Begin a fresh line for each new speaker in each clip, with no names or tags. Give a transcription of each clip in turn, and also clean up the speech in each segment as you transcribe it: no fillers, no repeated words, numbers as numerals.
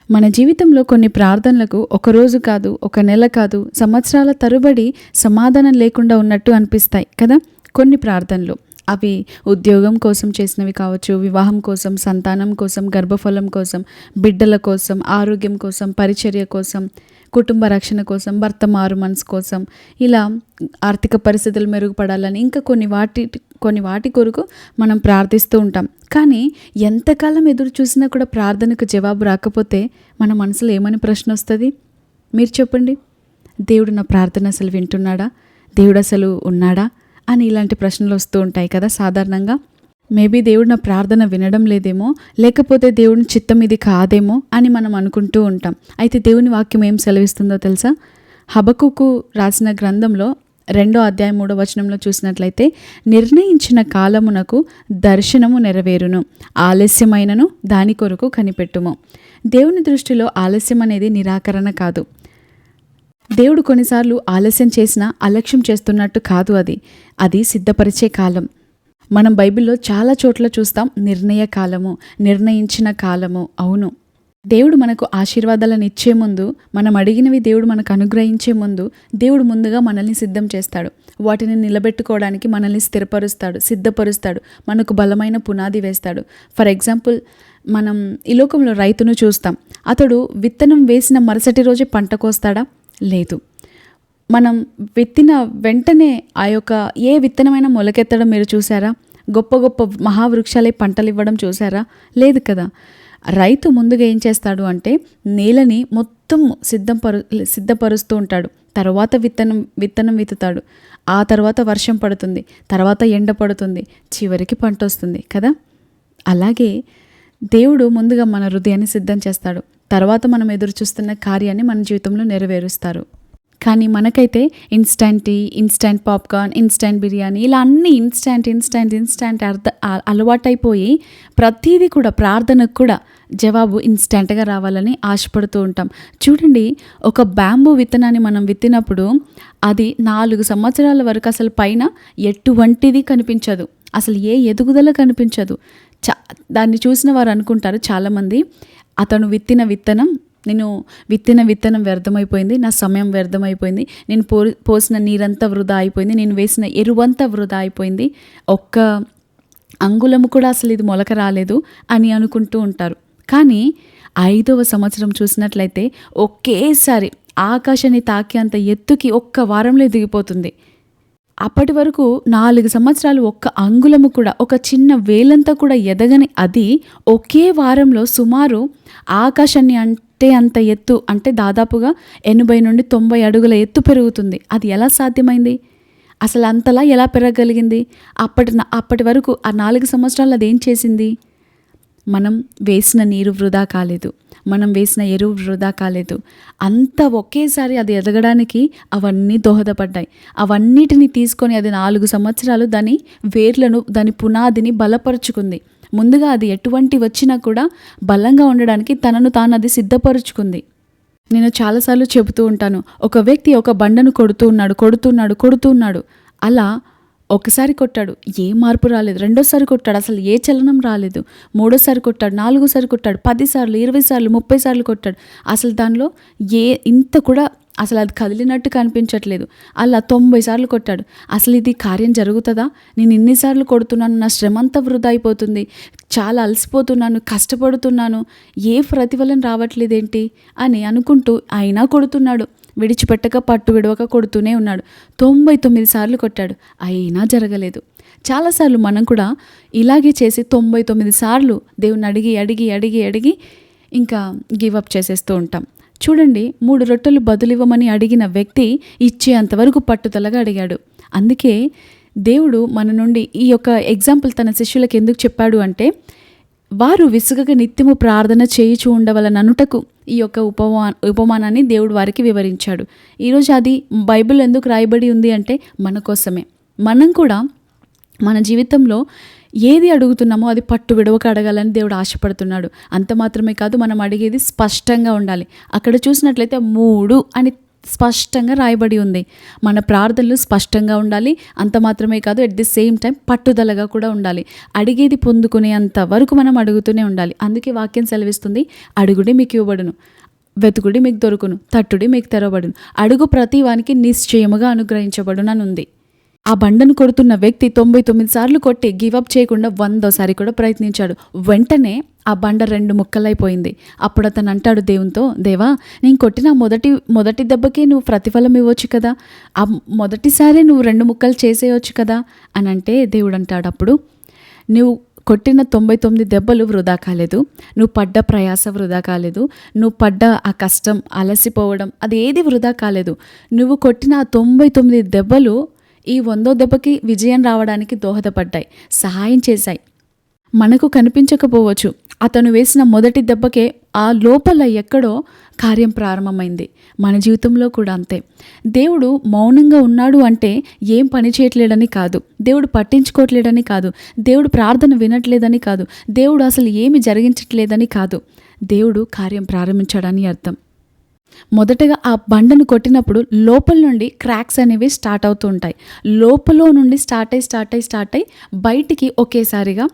మన జీవితంలో కొన్ని ప్రార్థనలకు ఒక రోజు కాదు, ఒక నెల కాదు, సంవత్సరాల తరబడి సమాధానం లేకుండా ఉన్నట్టు అనిపిస్తాయి కదా! కొన్ని ప్రార్థనలు. అవి ఉద్యోగం కోసం చేసినవి కావచ్చు, వివాహం కోసం, సంతానం కోసం, గర్భఫలం కోసం, బిడ్డల కోసం, ఆరోగ్యం కోసం, పరిచర్య కోసం, కుటుంబ రక్షణ కోసం, భర్త మారు మనసు కోసం, ఇలా ఆర్థిక పరిస్థితులు మెరుగుపడాలని ఇంకా కొన్ని వాటి కొరకు మనం ప్రార్థిస్తూ ఉంటాం. కానీ ఎంతకాలం ఎదురు చూసినా కూడా ప్రార్థనకు జవాబు రాకపోతే మన మనసులో ఏమని ప్రశ్న వస్తుంది? మీరు చెప్పండి. దేవుడు నా ప్రార్థన అసలు వింటున్నాడా? దేవుడు అసలు ఉన్నాడా? అని ఇలాంటి ప్రశ్నలు వస్తూ ఉంటాయి కదా సాధారణంగా. మేబీ దేవుడు నా ప్రార్థన వినడం లేదేమో, లేకపోతే దేవుని చిత్తం ఇది కాదేమో అని మనం అనుకుంటూ ఉంటాం. అయితే దేవుని వాక్యం ఏం సెలవిస్తుందో తెలుసా? హబక్కుకు రాసిన గ్రంథంలో 2వ అధ్యాయం 3వ వచనంలో చూసినట్లయితే, నిర్ణయించిన కాలమునకు దర్శనము నెరవేరును, ఆలస్యమైనను దాని కొరకు కనిపెట్టుము. దేవుని దృష్టిలో ఆలస్యం అనేది నిరాకరణ కాదు. దేవుడు కొన్నిసార్లు ఆలస్యం చేసినా అలక్ష్యం చేస్తున్నట్టు కాదు. అది సిద్ధపరిచే కాలం. మనం బైబిల్లో చాలా చోట్ల చూస్తాం నిర్ణయ కాలము, నిర్ణయించిన కాలము. అవును, దేవుడు మనకు ఆశీర్వాదాలను ఇచ్చే ముందు, మనం అడిగినవి దేవుడు మనకు అనుగ్రహించే ముందు, దేవుడు ముందుగా మనల్ని సిద్ధం చేస్తాడు. వాటిని నిలబెట్టుకోవడానికి మనల్ని స్థిరపరుస్తాడు, సిద్ధపరుస్తాడు, మనకు బలమైన పునాది వేస్తాడు. ఫర్ ఎగ్జాంపుల్, మనం ఈ లోకంలో రైతును చూస్తాం. అతడు విత్తనం వేసిన మరుసటి రోజే పంట కోస్తాడా? లేదు. మనం విత్తిన వెంటనే ఆ యొక్క ఏ విత్తనమైనా మొలకెత్తడం మీరు చూసారా? గొప్ప గొప్ప మహావృక్షాలే పంటలు ఇవ్వడం చూసారా? లేదు కదా. రైతు ముందుగా ఏం చేస్తాడు అంటే నేలని మొత్తం సిద్ధపరుస్తూ ఉంటాడు. తర్వాత విత్తనం విత్తుతాడు. ఆ తర్వాత వర్షం పడుతుంది, తర్వాత ఎండ పడుతుంది, చివరికి పంట వస్తుంది కదా. అలాగే దేవుడు ముందుగా మన హృదయాన్ని సిద్ధం చేస్తాడు. తర్వాత మనం ఎదురు చూస్తున్న కార్యాన్ని మన జీవితంలో నెరవేరుస్తారు. కానీ మనకైతే instant tea, instant popcorn, instant biryani, ఇలా అన్నీ ఇన్స్టంట్ అలవాటైపోయి ప్రతీది కూడా, ప్రార్థనకు కూడా జవాబు ఇన్స్టంట్గా రావాలని ఆశపడుతూ ఉంటాం. చూడండి, ఒక బ్యాంబూ విత్తనాన్ని మనం విత్తినప్పుడు అది 4 సంవత్సరాల వరకు అసలు పైన ఎటువంటిది కనిపించదు, అసలు ఏ ఎదుగుదల కనిపించదు. దాన్ని చూసిన వారు అనుకుంటారు చాలామంది, అతను నేను విత్తిన విత్తనం వ్యర్థమైపోయింది, నా సమయం వ్యర్థమైపోయింది, నేను పోసిన నీరంతా వృధా అయిపోయింది, నేను వేసిన ఎరువంతా వృధా అయిపోయింది, ఒక్క అంగుళము కూడా అసలు ఇది మొలక రాలేదు అని అనుకుంటూ ఉంటారు. కానీ 5వ సంవత్సరం చూసినట్లయితే ఒకేసారి ఆకాశాన్ని తాకి అంత ఎత్తుకి ఒక్క వారంలో ఎదిగిపోతుంది. అప్పటి వరకు 4 సంవత్సరాలు ఒక్క అంగుళము కూడా, ఒక చిన్న వేలంతా కూడా ఎదగని అది ఒకే వారంలో సుమారు ఆకాశాన్ని అంత ఎత్తు, అంటే దాదాపుగా 80 నుండి 90 అడుగుల ఎత్తు పెరుగుతుంది. అది ఎలా సాధ్యమైంది? అసలు అంతలా ఎలా పెరగగలిగింది? అప్పటి వరకు ఆ 4 సంవత్సరాలు అదేం చేసింది? మనం వేసిన నీరు వృధా కాలేదు, మనం వేసిన ఎరువు వృధా కాలేదు. అంతా ఒకేసారి అది ఎదగడానికి అవన్నీ దోహదపడ్డాయి. అవన్నిటిని తీసుకొని అది 4 సంవత్సరాలు దాని వేర్లను, దాని పునాదిని బలపరుచుకుంది. ముందుగా అది ఎటువంటి వచ్చినా కూడా బలంగా ఉండడానికి తనను తాను అది సిద్ధపరుచుకుంది. నేను చాలాసార్లు చెబుతూ ఉంటాను, ఒక వ్యక్తి ఒక బండను కొడుతున్నాడు. అలా ఒకసారి కొట్టాడు, ఏ మార్పు రాలేదు. రెండోసారి కొట్టాడు, అసలు ఏ చలనం రాలేదు. మూడోసారి కొట్టాడు, 4సారి కొట్టాడు, 10 సార్లు, 20 సార్లు, 30 సార్లు కొట్టాడు. అసలు దానిలో ఇంత కూడా అసలు అది కదిలినట్టు కనిపించట్లేదు. అలా 90 సార్లు కొట్టాడు. అసలు ఇది కార్యం జరుగుతుందా? నేను ఇన్నిసార్లు కొడుతున్నాను, నా శ్రమ అంతా వృధా అయిపోతుంది, చాలా అలసిపోతున్నాను, కష్టపడుతున్నాను, ఏ ప్రతిఫలం రావట్లేదేంటి అని అనుకుంటూ అయినా కొడుతున్నాడు. విడిచిపెట్టక పట్టు విడవక కొడుతూనే ఉన్నాడు. 99 సార్లు కొట్టాడు, అయినా జరగలేదు. చాలాసార్లు మనం కూడా ఇలాగే చేసి 99 సార్లు దేవుని అడిగి ఇంకా గివప్ చేసేస్తూ ఉంటాం. చూడండి, 3 రొట్టెలు బదులివ్వమని అడిగిన వ్యక్తి ఇచ్చేంతవరకు పట్టుదలగా అడిగాడు. అందుకే దేవుడు మన నుండి ఈ యొక్క ఎగ్జాంపుల్ తన శిష్యులకు ఎందుకు చెప్పాడు అంటే, వారు విసుగక నిత్యము ప్రార్థన చేయుచూ ఉండవలననుటకు ఈ యొక్క ఉపమానాన్ని దేవుడు వారికి వివరించాడు. ఈరోజు అది బైబిల్ ఎందుకు రాయబడి ఉంది అంటే మన కోసమే. మనం కూడా మన జీవితంలో ఏది అడుగుతున్నామో అది పట్టు విడవక అడగాలని దేవుడు ఆశపడుతున్నాడు. అంత మాత్రమే కాదు, మనం అడిగేది స్పష్టంగా ఉండాలి. అక్కడ చూసినట్లయితే 3 అని స్పష్టంగా రాయబడి ఉంది. మన ప్రార్థనలు స్పష్టంగా ఉండాలి. అంత మాత్రమే కాదు, ఎట్ ది సేమ్ టైం పట్టుదలగా కూడా ఉండాలి. అడిగేది పొందుకునేంత వరకు మనం అడుగుతూనే ఉండాలి. అందుకే వాక్యం సెలవిస్తుంది, అడుగుడి మీకు ఇవ్వబడును, వెతుకుడి మీకు దొరుకును, తట్టుడి మీకు తెరవబడును, అడుగు ప్రతి వానికి నిశ్చయముగా అనుగ్రహించబడును అని ఉంది. ఆ బండను కొడుతున్న వ్యక్తి 99 సార్లు కొట్టి గివప్ చేయకుండా 100సారి కూడా ప్రయత్నించాడు. వెంటనే ఆ బండ 2 ముక్కలైపోయింది. అప్పుడు అతను అంటాడు దేవునితో, దేవా, నేను కొట్టిన మొదటి దెబ్బకే నువ్వు ప్రతిఫలం ఇవ్వచ్చు కదా, ఆ మొదటిసారి నువ్వు 2 ముక్కలు చేసేయచ్చు కదా అని అంటే దేవుడు అంటాడు అప్పుడు, నువ్వు కొట్టిన 99 దెబ్బలు వృధా కాలేదు, నువ్వు పడ్డ ప్రయాస వృధా కాలేదు, నువ్వు పడ్డ ఆ కష్టం, అలసిపోవడం, అది ఏది వృధా కాలేదు. నువ్వు కొట్టిన ఆ 99 దెబ్బలు ఈ 100వ దెబ్బకి విజయం రావడానికి దోహదపడ్డాయి, సహాయం చేశాయి. మనకు కనిపించకపోవచ్చు, అతను వేసిన మొదటి దెబ్బకే ఆ లోపల ఎక్కడో కార్యం ప్రారంభమైంది. మన జీవితంలో కూడా అంతే. దేవుడు మౌనంగా ఉన్నాడు అంటే ఏం పని చేయట్లేడని కాదు, దేవుడు పట్టించుకోవట్లేడని కాదు, దేవుడు ప్రార్థన వినట్లేదని కాదు, దేవుడు అసలు ఏమి జరిగించట్లేదని కాదు, దేవుడు కార్యం ప్రారంభించాడని అర్థం. మొదటగా ఆ బండను కొట్టినప్పుడు లోపల నుండి క్రాక్స్ అనేవి స్టార్ట్ అవుతూ ఉంటాయి. లోపల నుండి స్టార్ట్ అయ్యి బయటికి ఒకేసారిగా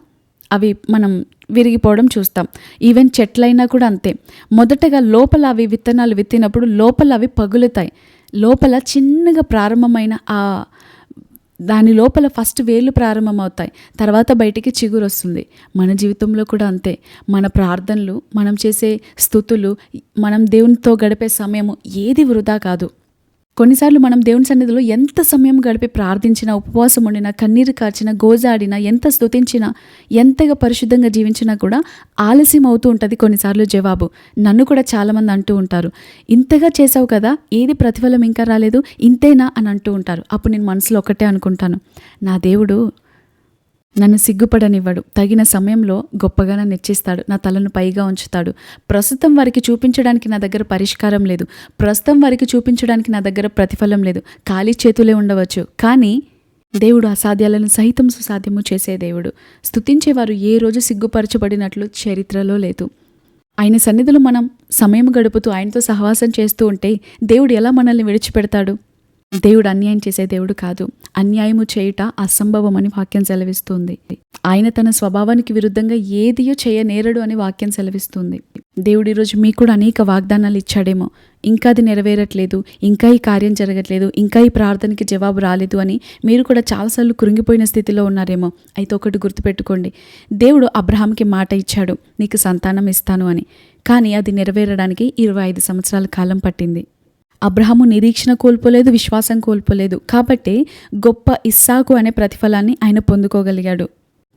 అవి మనం విరిగిపోవడం చూస్తాం. ఈవెన్ చెట్లైనా కూడా అంతే. మొదటగా లోపల అవి విత్తనాలు విత్తినప్పుడు లోపల అవి పగులుతాయి. లోపల చిన్నగా ప్రారంభమైన దాని లోపల ఫస్ట్ వేళ్ళు ప్రారంభమవుతాయి, తర్వాత బయటికి చిగురు వస్తుంది. మన జీవితంలో కూడా అంతే. మన ప్రార్థనలు, మనం చేసే స్తుతులు, మనం దేవునితో గడిపే సమయము ఏది వృధా కాదు. కొన్నిసార్లు మనం దేవుని సన్నిధిలో ఎంత సమయం గడిపి ప్రార్థించినా, ఉపవాసం ఉండినా, కన్నీరు కార్చినా, గోజాడినా, ఎంత స్తుతించినా, ఎంతగా పరిశుద్ధంగా జీవించినా కూడా ఆలస్యం అవుతూ ఉంటుంది కొన్నిసార్లు జవాబు. నన్ను కూడా చాలామంది అంటూ ఉంటారు, ఇంతగా చేసావు కదా, ఏది ప్రతిఫలం ఇంకా రాలేదు, ఇంతేనా అని అంటూ ఉంటారు. అప్పుడు నేను మనసులో ఒకటే అనుకుంటాను, నా దేవుడు నన్ను సిగ్గుపడనివ్వడు, తగిన సమయంలో గొప్పగా నన్ను హెచ్చిస్తాడు, నా తలను పైగా ఉంచుతాడు. ప్రస్తుతం వారికి చూపించడానికి నా దగ్గర పరిష్కారం లేదు, ప్రస్తుతం వారికి చూపించడానికి నా దగ్గర ప్రతిఫలం లేదు, ఖాళీ చేతులే ఉండవచ్చు, కానీ దేవుడు అసాధ్యాలను సహితం సుసాధ్యము చేసే దేవుడు. స్తుతించేవారు ఏ రోజు సిగ్గుపరచబడినట్లు చరిత్రలో లేదు. ఆయన సన్నిధిలో మనం సమయం గడుపుతూ ఆయనతో సహవాసం చేస్తూ ఉంటే దేవుడు ఎలా మనల్ని విడిచిపెడతాడు? దేవుడు అన్యాయం చేసే దేవుడు కాదు. అన్యాయము చేయుట అసంభవం అని వాక్యం సెలవిస్తుంది. ఆయన తన స్వభావానికి విరుద్ధంగా ఏదియో చేయనేరడు అని వాక్యం సెలవిస్తుంది. దేవుడు ఈరోజు మీకు కూడా అనేక వాగ్దానాలు ఇచ్చాడేమో, ఇంకా అది నెరవేరట్లేదు, ఇంకా ఈ కార్యం జరగట్లేదు, ఇంకా ఈ ప్రార్థనకి జవాబు రాలేదు అని మీరు కూడా చాలాసార్లు కృంగిపోయిన స్థితిలో ఉన్నారేమో. అయితే ఒకటి గుర్తుపెట్టుకోండి, దేవుడు అబ్రహాంకి మాట ఇచ్చాడు, నీకు సంతానం ఇస్తాను అని. కానీ అది నెరవేరడానికి 25 సంవత్సరాల కాలం పట్టింది. అబ్రహాము నిరీక్షణ కోల్పోలేదు, విశ్వాసం కోల్పోలేదు, కాబట్టి గొప్ప ఇస్సాకు అనే ప్రతిఫలాన్ని ఆయన పొందుకోగలిగాడు.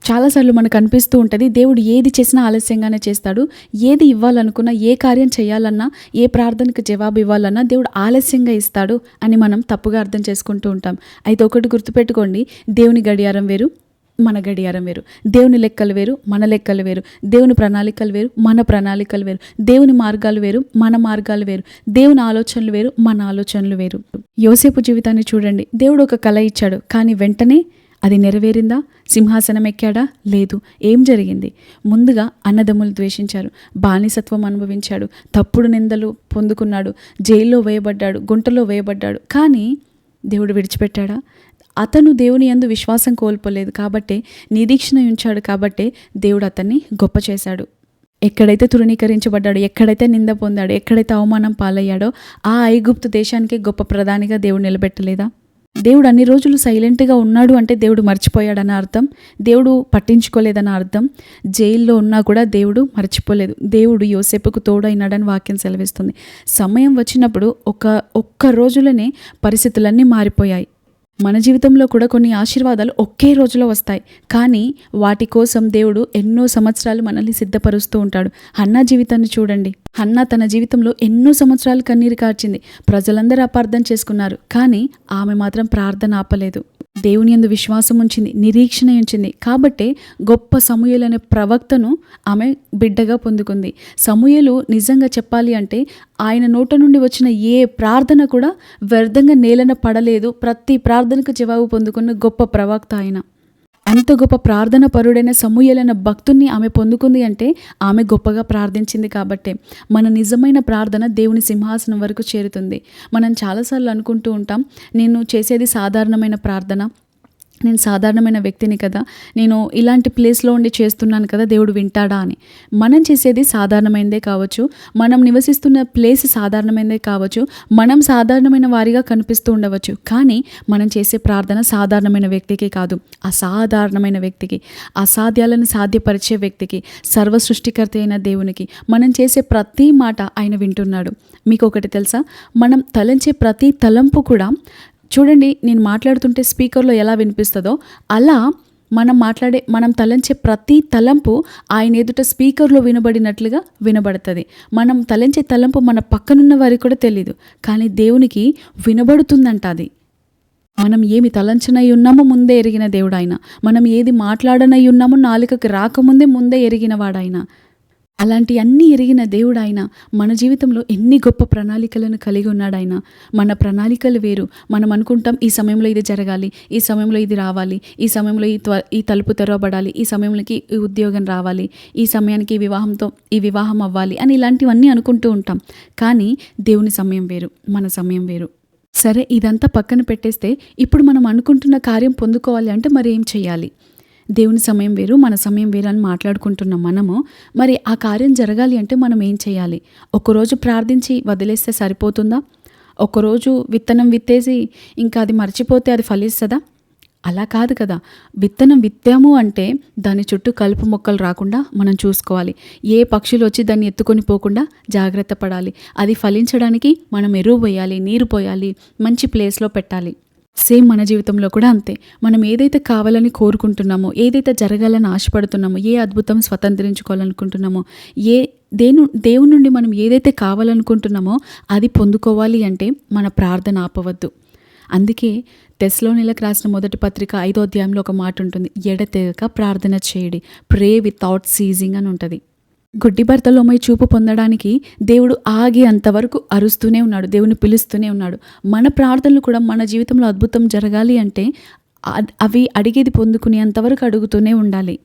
చాలాసార్లు మనకు అనిపిస్తూ ఉంటుంది, దేవుడు ఏది చేసినా ఆలస్యంగానే చేస్తాడు, ఏది ఇవ్వాలనుకున్నా, ఏ కార్యం చేయాలన్నా, ఏ ప్రార్థనకు జవాబు ఇవ్వాలన్నా దేవుడు ఆలస్యంగా ఇస్తాడు అని మనం తప్పుగా అర్థం చేసుకుంటూ ఉంటాం. అయితే ఒకటి గుర్తుపెట్టుకోండి, దేవుని గడియారం వేరు, మన గడియారం వేరు, దేవుని లెక్కలు వేరు, మన లెక్కలు వేరు, దేవుని ప్రణాళికలు వేరు, మన ప్రణాళికలు వేరు, దేవుని మార్గాలు వేరు, మన మార్గాలు వేరు, దేవుని ఆలోచనలు వేరు, మన ఆలోచనలు వేరు. యోసేపు జీవితాన్ని చూడండి, దేవుడు ఒక కల ఇచ్చాడు, కానీ వెంటనే అది నెరవేరిందా? సింహాసనం ఎక్కాడా? లేదు. ఏం జరిగింది? ముందుగా అన్నదమ్ములు ద్వేషించారు, బానిసత్వం అనుభవించాడు, తప్పుడు నిందలు పొందుకున్నాడు, జైల్లో వేయబడ్డాడు, గుంటలో వేయబడ్డాడు. కానీ దేవుడు విడిచిపెట్టాడా? అతను దేవుని యందు విశ్వాసం కోల్పోలేదు కాబట్టే, నిరీక్షణ ఉంచాడు కాబట్టే దేవుడు అతన్ని గొప్ప చేశాడు. ఎక్కడైతే తృణీకరించబడ్డాడో, ఎక్కడైతే నింద పొందాడో, ఎక్కడైతే అవమానం పాలయ్యాడో ఆ ఐగుప్తు దేశానికి గొప్ప ప్రధానిగా దేవుడు నిలబెట్టలేదా? దేవుడు అన్ని రోజులు సైలెంట్గా ఉన్నాడు అంటే దేవుడు మర్చిపోయాడన్న అర్థం, దేవుడు పట్టించుకోలేదన్న అర్థం. జైల్లో ఉన్నా కూడా దేవుడు మర్చిపోలేదు. దేవుడు యోసేపుకు తోడైనాడని వాక్యం సెలవిస్తుంది. సమయం వచ్చినప్పుడు ఒక్క రోజులోనే పరిస్థితులన్నీ మారిపోయాయి. మన జీవితంలో కూడా కొన్ని ఆశీర్వాదాలు ఒకే రోజులో వస్తాయి, కానీ వాటి కోసం దేవుడు ఎన్నో సంవత్సరాలు మనల్ని సిద్ధపరుస్తూ ఉంటాడు. హన్నా జీవితాన్ని చూడండి. హన్నా తన జీవితంలో ఎన్నో సంవత్సరాలు కన్నీరు కార్చింది, ప్రజలందరూ అపార్థం చేసుకున్నారు, కానీ ఆమె మాత్రం ప్రార్థన ఆపలేదు. దేవుని యందు విశ్వాసం ఉంచింది, నిరీక్షణ ఉంచింది, కాబట్టే గొప్ప సమూయేలు అనే ప్రవక్తను ఆమె బిడ్డగా పొందుకుంది. సమూయేలు నిజంగా చెప్పాలి అంటే ఆయన నోట నుండి వచ్చిన ఏ ప్రార్థన కూడా వ్యర్థంగా నేలన పడలేదు. ప్రతి ప్రార్థనకు జవాబు పొందుకున్న గొప్ప ప్రవక్త ఆయన. అంత గొప్ప ప్రార్థన పరుడైన సమూయేలైన భక్తుని ఆమె పొందుకుంది అంటే ఆమె గొప్పగా ప్రార్థించింది కాబట్టే. మన నిజమైన ప్రార్థన దేవుని సింహాసనం వరకు చేరుతుంది. మనం చాలాసార్లు అనుకుంటూ ఉంటాం, నేను చేసేది సాధారణమైన ప్రార్థన, నేను సాధారణమైన వ్యక్తిని కదా, నేను ఇలాంటి ప్లేస్లో ఉండి చేస్తున్నాను కదా, దేవుడు వింటాడా అని. మనం చేసేది సాధారణమైనదే కావచ్చు, మనం నివసిస్తున్న ప్లేస్ సాధారణమైనదే కావచ్చు, మనం సాధారణమైన వారిగా కనిపిస్తూ ఉండవచ్చు. కానీ మనం చేసే ప్రార్థన సాధారణమైన వ్యక్తికి కాదు, అసాధారణమైన వ్యక్తికి, అసాధ్యాలను సాధ్యపరిచే వ్యక్తికి, సర్వ సృష్టికర్త అయిన దేవునికి మనం చేసే ప్రతి మాట ఆయన వింటున్నాడు. మీకు ఒకటి తెలుసా, మనం తలంచే ప్రతి తలంపు కూడా, చూడండి నేను మాట్లాడుతుంటే స్పీకర్లో ఎలా వినిపిస్తుందో అలా మనం తలంచే ప్రతి తలంపు ఆయన ఎదుట స్పీకర్లో వినబడినట్లుగా వినబడుతుంది. మనం తలంచే తలంపు మన పక్కనున్న వారికి కూడా తెలీదు, కానీ దేవునికి వినబడుతుందంట అది. మనం ఏమి తలంచనై ఉన్నామో ముందే ఎరిగిన దేవుడు ఆయన. మనం ఏది మాట్లాడనై ఉన్నామో నాలుకకి రాకముందే ముందే ఎరిగిన వాడాయన. అలాంటి అన్నీ ఎరిగిన దేవుడు ఆయన. మన జీవితంలో ఎన్ని గొప్ప ప్రణాళికలను కలిగి ఉన్నాడు ఆయన. మన ప్రణాళికలు వేరు. మనం అనుకుంటాం ఈ సమయంలో ఇది జరగాలి, ఈ సమయంలో ఇది రావాలి, ఈ సమయంలో ఈ తలుపు తెరవబడాలి, ఈ సమయంలోకి ఈ ఉద్యోగం రావాలి, ఈ సమయానికి ఈ వివాహం అవ్వాలి అని ఇలాంటివన్నీ అనుకుంటూ ఉంటాం. కానీ దేవుని సమయం వేరు, మన సమయం వేరు. సరే, ఇదంతా పక్కన పెట్టేస్తే ఇప్పుడు మనం అనుకుంటున్న కార్యం పొందుకోవాలి అంటే మరి ఏం చేయాలి? దేవుని సమయం వేరు, మన సమయం వేరు అని మాట్లాడుకుంటున్నాం మనము. మరి ఆ కార్యం జరగాలి అంటే మనం ఏం చేయాలి? ఒక్కరోజు ప్రార్థించి వదిలేస్తే సరిపోతుందా? ఒక్కరోజు విత్తనం విత్తేసి ఇంకా అది మర్చిపోతే అది ఫలిస్తుందా? అలా కాదు కదా. విత్తనం విత్తాము అంటే దాని చుట్టూ కలుపు మొక్కలు రాకుండా మనం చూసుకోవాలి. ఏ పక్షులు వచ్చి దాన్ని ఎత్తుకొని పోకుండా జాగ్రత్త పడాలి. అది ఫలించడానికి మనం ఎరువు పోయాలి, నీరు పోయాలి, మంచి ప్లేస్లో పెట్టాలి. సేమ్ మన జీవితంలో కూడా అంతే. మనం ఏదైతే కావాలని కోరుకుంటున్నామో, ఏదైతే జరగాలని ఆశపడుతున్నామో, ఏ అద్భుతం స్వతంత్రించుకోవాలనుకుంటున్నామో, దేవుని నుండి మనం ఏదైతే కావాలనుకుంటున్నామో అది పొందుకోవాలి అంటే మన ప్రార్థన ఆపవద్దు. అందుకే తెస్సలోనిలకు రాసిన మొదటి పత్రిక 5వ అధ్యాయంలో ఒక మాట ఉంటుంది, ఎడతెగక ప్రార్థన చేయడి, ప్రే వితౌట్ సీజింగ్ అని ఉంటుంది. గుడ్డి భర్తలోమై చూపు పొందడానికి దేవుడు ఆగి అంతవరకు అరుస్తూనే ఉన్నాడు, దేవుని పిలుస్తూనే ఉన్నాడు. మన ప్రార్థనలు కూడా మన జీవితంలో అద్భుతం జరగాలి అంటే అవి అడిగేది పొందుకునే అంతవరకు అడుగుతూనే ఉండాలి.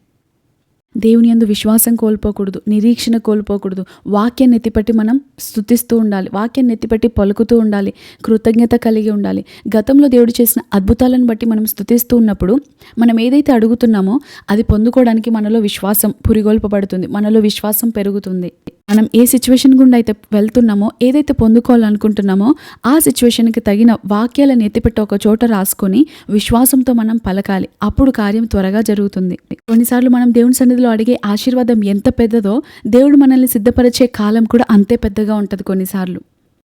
దేవుని యందు విశ్వాసం కోల్పోకూడదు, నిరీక్షణ కోల్పోకూడదు. వాక్యాన్ని ఎత్తిపట్టి మనం స్తుతిస్తూ ఉండాలి, వాక్యాన్ని ఎత్తిపట్టి పలుకుతూ ఉండాలి, కృతజ్ఞత కలిగి ఉండాలి. గతంలో దేవుడు చేసిన అద్భుతాలను బట్టి మనం స్తుతిస్తూ ఉన్నప్పుడు మనం ఏదైతే అడుగుతున్నామో అది పొందుకోవడానికి మనలో విశ్వాసం పురిగొల్పబడుతుంది, మనలో విశ్వాసం పెరుగుతుంది. మనం ఏ సిచ్యువేషన్ గుండా అయితే వెళ్తున్నామో, ఏదైతే పొందుకోవాలనుకుంటున్నామో ఆ సిచ్యువేషన్కి తగిన వాక్యాలను ఎత్తిపెట్టి ఒక చోట రాసుకొని విశ్వాసంతో మనం పలకాలి. అప్పుడు కార్యం త్వరగా జరుగుతుంది. కొన్నిసార్లు మనం దేవుని సన్నిధిలో అడిగే ఆశీర్వాదం ఎంత పెద్దదో దేవుడు మనల్ని సిద్ధపరిచే కాలం కూడా అంతే పెద్దగా ఉంటుంది కొన్నిసార్లు.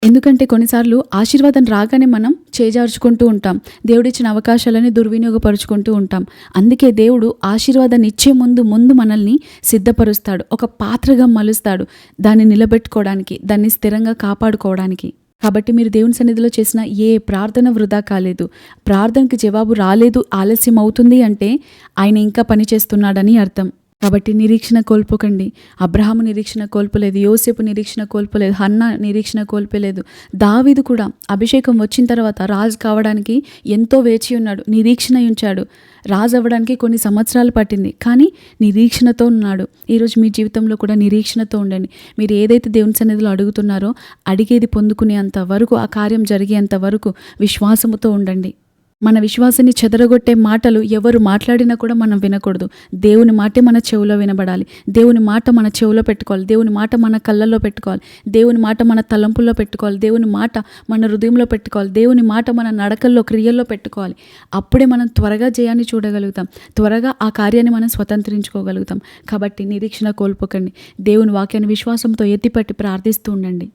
ఎందుకంటే కొన్నిసార్లు ఆశీర్వాదం రాగానే మనం చేజార్చుకుంటూ ఉంటాం, దేవుడిచ్చిన అవకాశాలని దుర్వినియోగపరుచుకుంటూ ఉంటాం. అందుకే దేవుడు ఆశీర్వాదాన్ని ఇచ్చే ముందు మనల్ని సిద్ధపరుస్తాడు, ఒక పాత్రగా మలుస్తాడు, దాన్ని నిలబెట్టుకోవడానికి, దాన్ని స్థిరంగా కాపాడుకోవడానికి. కాబట్టి మీరు దేవుని సన్నిధిలో చేసిన ఏ ప్రార్థన వృధా కాలేదు. ప్రార్థనకి జవాబు రాలేదు, ఆలస్యం అవుతుంది అంటే ఆయన ఇంకా పని చేస్తున్నాడని అర్థం. కాబట్టి నిరీక్షణ కోల్పోకండి. అబ్రహాము నిరీక్షణ కోల్పోలేదు, యోసేపు నిరీక్షణ కోల్పోలేదు, హన్నా నిరీక్షణ కోల్పోలేదు. దావీదు కూడా అభిషేకం వచ్చిన తర్వాత రాజు కావడానికి ఎంతో వేచి ఉన్నాడు, నిరీక్షణ ఉంచాడు. రాజు అవ్వడానికి కొన్ని సంవత్సరాలు పట్టింది, కానీ నిరీక్షణతో ఉన్నాడు. ఈరోజు మీ జీవితంలో కూడా నిరీక్షణతో ఉండండి. మీరు ఏదైతే దేవుని సన్నిధిలో అడుగుతున్నారో అడిగేది పొందుకునేంత వరకు, ఆ కార్యం జరిగేంత వరకు విశ్వాసముతో ఉండండి. మన విశ్వాసాన్ని చెదరగొట్టే మాటలు ఎవరు మాట్లాడినా కూడా మనం వినకూడదు. దేవుని మాటే మన చెవులో వినబడాలి. దేవుని మాట మన చెవులో పెట్టుకోవాలి, దేవుని మాట మన కళ్ళల్లో పెట్టుకోవాలి, దేవుని మాట మన తలంపుల్లో పెట్టుకోవాలి, దేవుని మాట మన హృదయంలో పెట్టుకోవాలి, దేవుని మాట మన నడకల్లో, క్రియల్లో పెట్టుకోవాలి. అప్పుడే మనం త్వరగా జయాన్ని చూడగలుగుతాం, త్వరగా ఆ కార్యాన్ని మనం స్వతంత్రించుకోగలుగుతాం. కాబట్టి నిరీక్షణ కోల్పోకండి. దేవుని వాక్యాన్ని విశ్వాసంతో ఎత్తిపట్టి ప్రార్థిస్తూ ఉండండి.